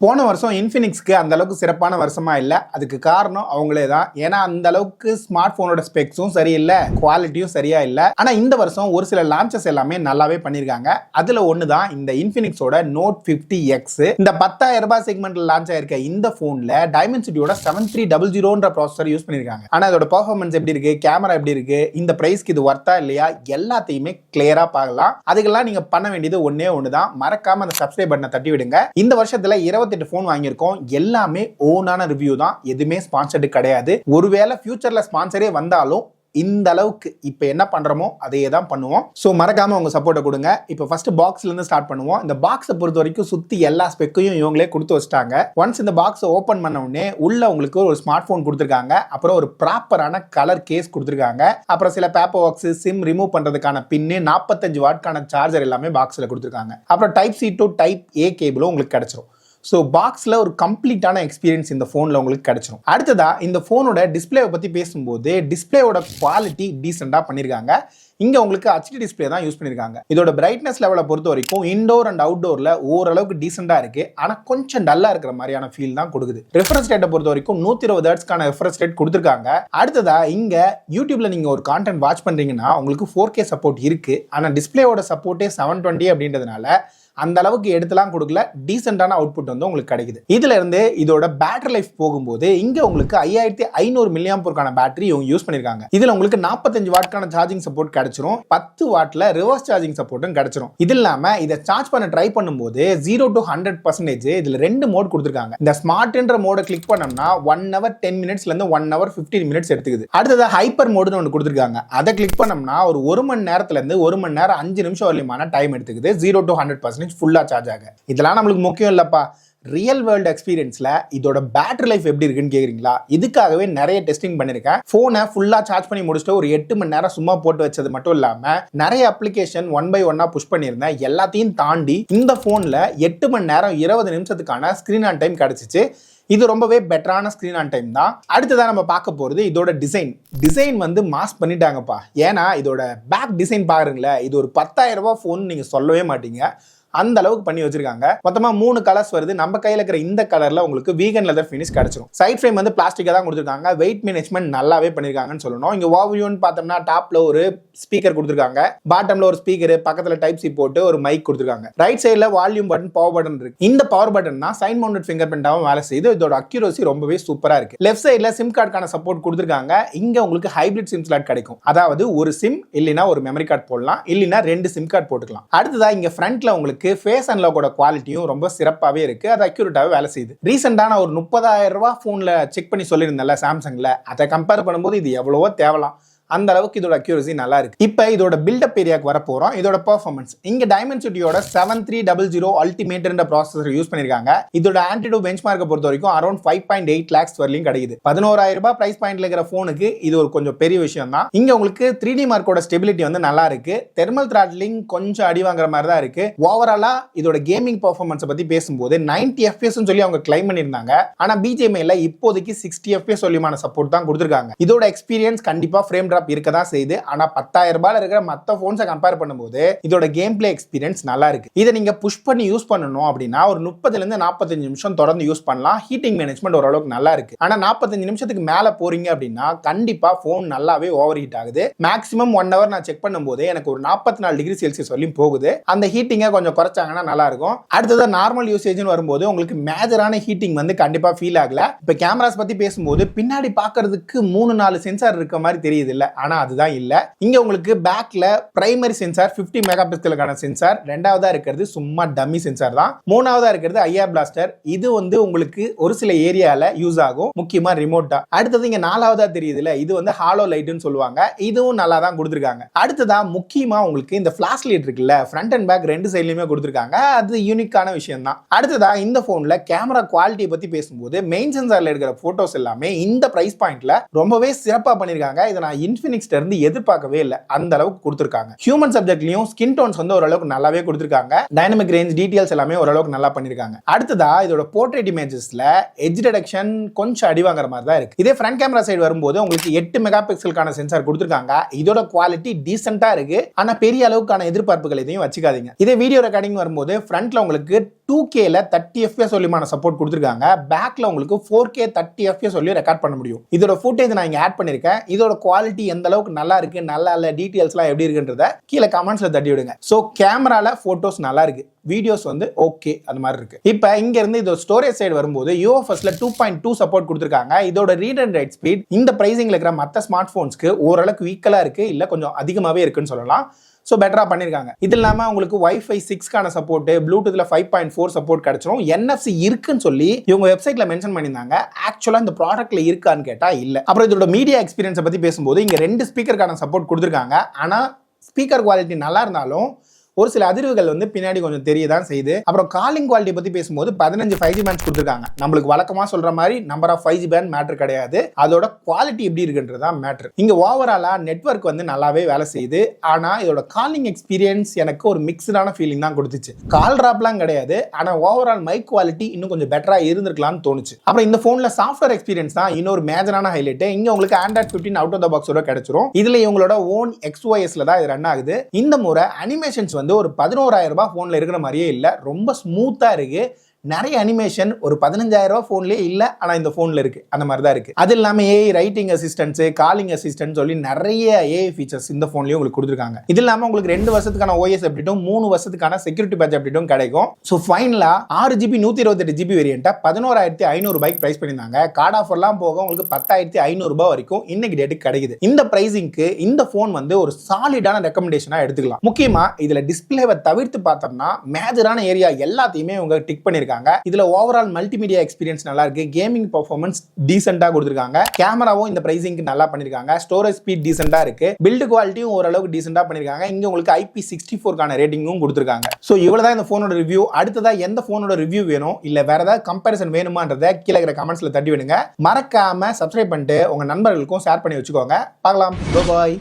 போன வருஷம் இன்ஃபினிக்ஸ்க்கு அந்த அளவுக்கு சிறப்பான வருஷமா இல்ல. அதுக்கு காரணம் அவங்களே தான். ஏன்னா அந்த அளவுக்கு ஸ்மார்ட் போனோட ஸ்பெக்ஸும் சரியில்லை, குவாலிட்டியும் சரியா இல்ல. ஆனா இந்த வருஷம் ஒரு சில லான்ச்சஸ் எல்லாமே நல்லாவே பண்ணிருக்காங்க. அதுல ஒண்ணுதான் இந்த இன்ஃபினிக்ஸோட நோட் 50X. இந்த 10,000 ரூபாய் செக்மெண்ட்ல லான்ச் ஆயிருக்க இந்த போன்ல டைமென்சிட்டியோட 7300ன்ற ப்ராசஸர் யூஸ் பண்ணிருக்காங்க. ஆனா இதோட பெர்ஃபார்மன்ஸ் எப்படி இருக்கு, கேமரா எப்படி இருக்கு, இந்த பிரைஸ்க்கு இது வர்த்தா இல்லையா, எல்லாத்தையுமே கிளியரா பார்க்கலாம். அதுக்கெல்லாம் நீங்க பண்ண வேண்டியது ஒன்னே ஒண்ணுதான், மறக்காம அந்த சப்ஸ்கிரைப் பட்டனை தட்டி விடுங்க. இந்த வருஷத்துல 28 போன் வாங்கியிருக்கோம், எல்லாமே ஓனான ரிவ்யூ தான், எதுவுமே ஸ்பான்சர்டு கிடையாது. ஒருவேளை ஃபியூச்சர்ல ஸ்பான்சரே வந்தாலும் இந்த அளவுக்கு இப்ப என்ன பண்றோமோ அதையே தான் பண்ணுவோம். சோ மறக்காம உங்க சப்போர்ட்டை கொடுங்க. இப்போ ஃபர்ஸ்ட் பாக்ஸ்ல இருந்து ஸ்டார்ட் பண்ணுவோம். இந்த பாக்ஸை பொறுத்த வரைக்கும் சுத்தி எல்லா ஸ்பெக்கையும் இவங்களே கொடுத்து வச்சிட்டாங்க. ஒன்ஸ் இந்த பாக்ஸை ஓபன் பண்ண உடனே உள்ள உங்களுக்கு ஒரு ஸ்மார்ட் போன் கொடுத்துருக்காங்க, அப்புறம் ஒரு ப்ராப்பரான கலர் கேஸ் கொடுத்துருக்காங்க, அப்புறம் சில பேப்பர் பாக்ஸ், சிம் ரிமூவ் பண்றதுக்கான பின்னு, 45 வாட்கான சார்ஜர் எல்லாமே பாக்ஸ்ல கொடுத்துருக்காங்க. அப்புறம் type C to type A கேபிளும் உங்களுக்கு கிடைச்சிரும். ஸோ பாக்ஸில் ஒரு கம்ப்ளீட்டான எக்ஸ்பீரியன்ஸ் இந்த ஃபோனில் உங்களுக்கு கிடைச்சிரும். அடுத்ததா இந்த ஃபோனோட டிஸ்பிளேவை பற்றி பேசும்போது டிஸ்பிளேயோட குவாலிட்டி டீசெண்டாக பண்ணியிருக்காங்க. இங்கே உங்களுக்கு HD டிஸ்பிளே தான் யூஸ் பண்ணியிருக்காங்க. இதோட பிரைட்னஸ் லெவலை பொறுத்த வரைக்கும் இன்டோர் அண்ட் அவுட்டோரில் ஓரளவுக்கு டீசெண்டாக இருக்கு, ஆனால் கொஞ்சம் டல்லாக இருக்கிற மாதிரியான ஃபீல் தான் கொடுக்குது. ரெஃப்ரெஷ் ரேட்டை பொறுத்த வரைக்கும் 120 ஹெர்ட்ஸ்க்கான ரெஃப்ரெஷ் ரேட் கொடுத்துருக்காங்க. அடுத்ததா இங்கே யூடியூப்ல நீங்கள் ஒரு கான்டென்ட் வாட்ச் பண்ணுறீங்கன்னா உங்களுக்கு 4K சப்போர்ட் இருக்கு, ஆனால் டிஸ்பிளேயோட சப்போர்ட்டே 720 அப்படின்றதுனால அந்த அளவுக்கு எடுத்துலாம் கொடுக்கல, டீசென்டான அவுட்புட் வந்து உங்களுக்கு கிடைக்குது. இதுல இருந்து இதோட பேட்டரி லைஃப் போகும்போது இங்க உங்களுக்கு 5500 mAh பேட்டரி இவங்க யூஸ் பண்ணிருக்காங்க. இதுல உங்களுக்கு 45 வாட்கான சார்ஜிங் சப்போர்ட் கிடைச்சிரும், 10 வாட்ல ரிவர்ஸ் சார்ஜிங் சப்போர்ட்டும் கிடைச்சிரும். இது இல்லாம இதை சார்ஜ் பண்ண ட்ரை பண்ணும்போது 0 to 100% இதுல 2 மோட் கொடுத்துருக்காங்க. இந்த ஸ்மார்ட்ன்ற மோட கிளிக் பண்ணோம்னா 1 hour 10 minutesல இருந்து 1 hour 15 minutes எடுத்துக்குது. அடுத்தது ஹைப்பர் மோடுன்னு ஒன்று கொடுத்துருக்காங்க. அதை கிளிக் பண்ணோம்னா ஒரு 1 மணி நேரத்துல இருந்து 1 மணி நேரம் 5 நிமிஷம் வரையுமான டைம் எடுத்துக்குது, 0 to 100% ஃபுல்லா சார்ஜ் ஆக. இதெல்லாம் நம்மளுக்கு முக்கியம் இல்லப்பா, ரியல் வேர்ல்ட் எக்ஸ்பீரியன்ஸ்ல இதோட பேட்டரி லைஃப் எப்படி இருக்குன்னு கேக்குறீங்களா? இதுக்காகவே நிறைய டெஸ்டிங் பண்ணிருக்கேன். போனை ஃபுல்லா சார்ஜ் பண்ணி முடிச்சுட்டு ஒரு 8 மணி நேரம் சும்மா போட்டு வச்சது மட்டும் இல்லாம நிறைய அப்ளிகேஷன் 1 by 1 புஷ் பண்ணியிருந்தேன். எல்லாத்தையும் தாண்டி இந்த போன்ல 8 மணி நேரம் 20 நிமிஷத்துக்கான ஸ்கிரீன் ஆன் டைம் கிடைச்சிச்சு. இது ரொம்பவே பெட்டரான ஸ்கிரீன் ஆன் டைம் தான். அடுத்ததான் நம்ம பார்க்க போறது இதோட டிசைன் வந்து மாஸ் பண்ணிட்டாங்கப்பா. ஏன்னா இதோட பேக் டிசைன் பாருங்களே, இது ஒரு 10,000 ரூபாய் போன் நீங்க சொல்லவே மாட்டீங்க, அந்த அளவுக்கு பண்ணி வச்சிருக்காங்க. மொத்தமா 3 கலர்ஸ் வருது. நம்ம கையில இருக்கிற இந்த கலர்ல உங்களுக்கு வீகன் லெதர் ஃபினிஷ் கிடைச்சிரும். சைட் ஃப்ரேம் வந்து பிளாஸ்டிக்கா தான் கொடுத்துருக்காங்க. வெயிட் மேனேஜ்மெண்ட் நல்லாவே பண்ணிருக்காங்கன்னு சொல்லணும். இங்க ஓவர்வியூன்னு பார்த்தோம்னா டாப்ல ஒரு ஸ்பீக்கர் கொடுத்துருக்காங்க, பாட்டம்ல ஒரு ஸ்பீக்கர், பக்கத்துல டைப் சி போட்டு ஒரு மைக் கொடுத்துருக்காங்க. ரைட் சைடுல வால்யூம் பட்டன், பவர் பட்டன் இருக்கு. இந்த பவர் பட்டன் தான் சைன் மவுண்டட் ஃபிங்கர் பிரிண்டாவும் வேலை செய்யுது. இதோட அக்யூரசி ரொம்பவே சூப்பரா இருக்கு. லெஃப்ட் சைடுல சிம் கார்டுக்கான சப்போர்ட் கொடுத்துருக்காங்க. இங்க உங்களுக்கு ஹைபிரிட் சிம் ஸ்லாட் கிடைக்கும், அதாவது ஒரு சிம் இல்லைன்னா ஒரு மெமரி கார்டு போடலாம், இல்லைன்னா 2 சிம் கார்டு போட்டுக்கலாம். அடுத்ததா இங்க ஃப்ரண்ட்ல உங்களுக்கு ஃபேஸ் அன்லாக் குவாலிட்டியும் ரொம்ப சிறப்பாகவே இருக்கு, அது அக்யூரேட்டாவே வேலை செய்யுது. ரீசெண்டான ஒரு 30,000 ரூபாய் போன்ல செக் பண்ணி சொல்லியிருந்தேன்ல சாம்சங்ல, அதை கம்பேர் பண்ணும்போது இது எவ்வளவோ தேவலாம், அந்த அளவுக்கு இதோட அக்யூரசி நல்லா இருக்கு. இப்போ இதோட பில்டப் ஏரியாக்கு வர போறோம். இதோட பெர்ஃபார்மன்ஸ் இங்க டைமென்சிட்டியோட 7300 அல்டிமேட்ன்ற ப்ராசஸர் யூஸ் பண்ணிருக்காங்க. இதோட ஆன்டிடோ பெஞ்ச்மார்க்கை பொறுத்த வரைக்கும் அரௌண்ட் 5.8 lakhs வரலையும் கிடைக்குது. 11,000 ரூபாய் பிரைஸ் பாயிண்ட்ல இருக்கிற போனுக்கு இது ஒரு கொஞ்சம் பெரிய விஷயம் தான். இங்க உங்களுக்கு 3D மார்க்கோட ஸ்டெபிலிட்டி வந்து நல்லா இருக்கு. தெர்மல் த்ராட்லிங் கொஞ்சம் அடி வாங்குற மாதிரி தான் இருக்கு. ஓவராலா இதோட கேமிங் பெர்ஃபார்மன்ஸ் பத்தி பேசும்போது 90 FPS சொல்லி அவங்க கிளைம் பண்ணிருந்தாங்க. ஆனா BGMIல இப்போதைக்கு 60 FPS சொல்லிமான சப்போர்ட் தான் கொடுத்திருக்காங்க. இதோட எக்ஸ்பீரியன்ஸ் கண்டிப்பா ஃப்ரேம் இருக்கதான் செய்யுது. ஆனா 10,000 ரூபாயில இருக்கிற மத்த போன்ஸை கம்பேர் பண்ணும்போது இதோட கேம் பிளே எக்ஸ்பீரியன்ஸ் நல்லா இருக்கு. இதை நீங்க புஷ் பண்ணி யூஸ் பண்ணணும் அப்படின்னா ஒரு 30ல இருந்து 45 நிமிஷம் தொடர்ந்து யூஸ் பண்ணலாம். ஹீட்டிங் மேனேஜ்மெண்ட் ஓரளவுக்கு நல்லா இருக்கு. ஆனா 45 நிமிஷத்துக்கு மேல போறீங்க அப்படின்னா கண்டிப்பா போன் நல்லாவே ஓவர் ஹீட் ஆகுது. மேக்ஸிமம் 1 hour நான் செக் பண்ணும்போது எனக்கு ஒரு 44 டிகிரி செல்சியஸ் வரையும் போகுது. அந்த ஹீட்டிங்கை கொஞ்சம் குறைச்சாங்கன்னா நல்லா இருக்கும். அடுத்தது நார்மல் யூசேஜ்னு வரும்போது உங்களுக்கு மேஜரான ஹீட்டிங் வந்து கண்டிப்பா ஃபீல் ஆகல. இப்ப கேமராஸ் பத்தி பேசும்போது பின்னாடி பாக்குறதுக்கு 3-4 சென்சார் இருக்க மாதிரி தெரியுது இல்ல, ஆனா அதுதான் இல்ல. இங்க உங்களுக்கு பேக்ல பிரைமரி சென்சார் 50 மெகா பிக்சலுக்கான சென்சார், ரெண்டாவதா இருக்கிறது சும்மா டம்மி சென்சார் தான், மூணாவதா இருக்கிறது ஐஆர் பிளாஸ்டர். இது வந்து உங்களுக்கு ஒரு சில ஏரியால யூஸ் ஆகும், முக்கியமா ரிமோட்டா. அடுத்தது இங்க நாலாவதா தெரியுதுல, இது வந்து ஹாலோ லைட்னு சொல்லுவாங்க. இதுவும் நல்லா தான் கொடுத்திருக்காங்க. அடுத்ததா முக்கியமா உங்களுக்கு இந்த ஃபிளாஷ் லைட் இருக்குல்ல, ஃப்ரண்ட் அண்ட் பேக் 2 சைடுலயுமே கொடுத்திருக்காங்க. அது யூனிக்கான விஷயம் தான். அடுத்ததா இந்த போன்ல கேமரா குவாலிட்டி பத்தி பேசும்போது மெயின் சென்சார்ல எடுக்கிற போட்டோஸ் எல்லாமே இந்த பிரைஸ் பாயிண்ட்ல ரொம்பவே சிறப்பா பண்ணிருக்காங்க. இதை நான் இன்ஃபினிக்ஸ்ல இருந்து எதிர்பார்க்கவே இல்லை. அந்த அளவுக்கு கொடுத்திருக்காங்க. ஹியூமன் சப்ஜெக்ட்லயும் ஸ்கின் டோன்ஸ் வந்து ஓரளவுக்கு நல்லாவே கொடுத்திருக்காங்க. டைனமிக் ரேஞ்ச் டீடைல்ஸ் எல்லாமே ஓரளவுக்கு நல்லா பண்ணிருக்காங்க. அடுத்ததா இதோட போர்ட்ரேட் இமேஜஸ்ல எட்ஜ் டிடெக்ஷன் கொஞ்சம் அடி வாங்குற மாதிரி தான் இருக்கு. இதே ஃப்ரண்ட் கேமரா சைடு வரும்போது உங்களுக்கு 8 மெகா பிக்சலுக்கான சென்சார் கொடுத்திருக்காங்க. இதோட குவாலிட்டி டீசென்ட்டா இருக்கு. ஆனா பெரிய அளவுக்கான எதிர்பார்ப்புகள் எதையும் வச்சுக்காதீங்க. இதே வீடியோ ரெக்கார்டிங் வரும்போது ஃப்ரண்ட்ல உங்களுக்கு 2K 30 FPS சொல்லிமான சப்போர்ட் கொடுத்திருக்காங்க. பேக்ல உங்களுக்கு 4K 30 FPS சொல்லி ரெக்கார்ட் பண்ண முடியும். இதோட ஃபுட்டேஜ் நான் இங்க ஆட் பண்ணிருக்கேன். இதோட குவாலிட்டி எந்த அளவுக்கு நல்லா இருக்கு, நல்லா இல்ல, டீடைல்ஸ்லாம் எப்படி இருக்குன்றத கீழே கமெண்ட்ஸ்ல தட்டி விடுங்க. சோ கேமரால போட்டோஸ் நல்லா இருக்கு, வீடியோஸ் வந்து ஓகே அது மாதிரி இருக்கு. இப்போ இங்க இருந்து இதோட ஸ்டோரேஜ் சைடு வரும்போது UFSல 2.2 சப்போர்ட் கொடுத்திருக்காங்க. இதோட ரீட் அண்ட் ரைட் ஸ்பீட் இந்த பிரைசிங்ல இருக்கிற மற்ற ஸ்மார்ட் போன்ஸ்க்கு ஓரளவுக்கு ஈக்குவலா இருக்கு, இல்ல கொஞ்சம் அதிகமாவே இருக்குன்னு சொல்லலாம். ஸோ பெட்டரா பண்ணிருக்காங்க. இது இல்லாம உங்களுக்கு Wi-Fi 6க்கான சப்போர்ட், ப்ளூடூத்ல 5.4 சப்போர்ட் கிடைச்சிரும். NFC இருக்குன்னு சொல்லி இவங்க வெப்சைட்ல மென்ஷன் பண்ணியிருந்தாங்க. ஆக்சுவலா இந்த ப்ராடக்ட்ல இருக்கான்னு கேட்டா இல்ல. அப்புறம் இதோட மீடியா எக்ஸ்பீரியன்ஸை பத்தி பேசும்போது இங்க 2 ஸ்பீக்கருக்கான சப்போர்ட் கொடுத்திருக்காங்க. ஆனா ஸ்பீக்கர் குவாலிட்டி நல்லா இருந்தாலும் ஒரு சில அதிர்வுகள் வந்து பின்னாடி கொஞ்சம் தெரியதான் செய்யுது. அப்புறம் காலிங் குவாலிட்டி பத்தி பேசும்போது 15 5G பேண்ட்ஸ் கொடுத்திருக்காங்க. நம்மளுக்கு வழக்கமா சொல்ற மாதிரி number of 5G pant matter கிடையாது, அதோட குவாலிட்டி எப்படி இருக்குன்றதான் மேட்டர். இங்க ஓவராலா நெட்வொர்க் வந்து நல்லாவே வேலை செய்யுது. ஆனா இதோட காலிங் எக்ஸ்பீரியன்ஸ் எனக்கு ஒரு மிக்ஸ்டான ஃபீலிங் தான் கொடுத்துச்சு. கால் டிராப்லாம் கிடையாது, ஆனா ஓவரால் மைக் குவாலிட்டி இன்னும் கொஞ்சம் பெட்டரா இருந்திருக்கலாம்னு தோணுச்சு. அப்புறம் இந்த போன்ல சாஃப்ட்வேர் எக்ஸ்பீரியன்ஸ் தான் இன்னொரு மேஜரான ஹைலைட். இங்க உங்களுக்கு Android 15 அவுட் ஆஃப் த பாக்ஸோட கிடைச்சிரும். இதுல இவங்களோட ஓன் XOSல தான் இது ரன் ஆகுது. இந்த முறை அனிமேஷன்ஸ் வந்து ஒரு 11,000 ரூபாய் போன்ல இருக்கிற மாதிரியே இல்ல, ரொம்ப ஸ்மூத்தா இருக்கு. நிறைய அனிமேஷன் ஒரு 15,000 ரூபாய் போன்லயே இல்ல, ஆனா இந்த போன்ல இருக்கு. அந்த மாதிரி தான் இருக்கு. அது இல்லாம AI writing assistance, calling assistant சொல்லி நிறைய AI ஃபீச்சர்ஸ் இந்த போன்லயே உங்களுக்கு கொடுத்திருக்காங்க. இது இல்லாம உங்களுக்கு 2 வருஷத்துக்கான OS அப்டேட்டும் 3 வருஷத்துக்கான செக்யூரிட்டி பேட்ச் அப்டேட்டும் கிடைக்கும். சோ ஃபைனலா 6GB 128GB வேரியன்ட்டா 11,500 ரூபாய்க்கு பிரைஸ் பண்ணிருந்தாங்க. கார்டு ஆஃபர்லாம் போக உங்களுக்கு 10,500 ரூபாய் வரைக்கும் இன்னைக்கு டேட்டுக்கு கிடைக்குது. இந்த பிரைசிங்க்கு இந்த போன் வந்து ஒரு சாலிடான ரெக்கமெண்டேஷனா எடுத்துக்கலாம். முக்கியமா இதுல டிஸ்பிளேவை தவிர்த்து பார்த்தோம்னா மேஜரான ஏரியா எல்லாத்தையுமே உங்க டிக் பண்ணிருக்காங்க. இதுல ஓவரால் மல்டிமீடியா எக்ஸ்பீரியன்ஸ் நல்லா இருக்கு. கேமிங் பெர்ஃபார்மன்ஸ் டீசென்ட்டா கொடுத்திருக்காங்க. கேமராவும் இந்த பிரைசிங்க்கு நல்லா பண்ணிருக்காங்க. ஸ்டோரேஜ் ஸ்பீட் டீசென்ட்டா இருக்கு. பில்ட் குவாலிட்டியும் ஓரளவுக்கு டீசென்ட்டா பண்ணிருக்காங்க. இங்க உங்களுக்கு IP64க்கான ரேட்டிங்கும் கொடுத்திருக்காங்க. சோ இவ்வளவுதான் இந்த போனோட ரிவ்யூ. அடுத்ததா எந்த போனோட ரிவ்யூ வேணும், இல்ல வேற ஏதாவது கம்பேரிசன் வேணுமான்றதை கீழே இருக்கிற கமெண்ட்ஸ்ல தட்டி விடுங்க. மறக்காம சப்ஸ்கிரைப் பண்ணிட்டு உங்க நண்பர்களுக்கும் ஷேர் பண்ணி வச்சுக்கோங்க. பார்க்கலாம். பை.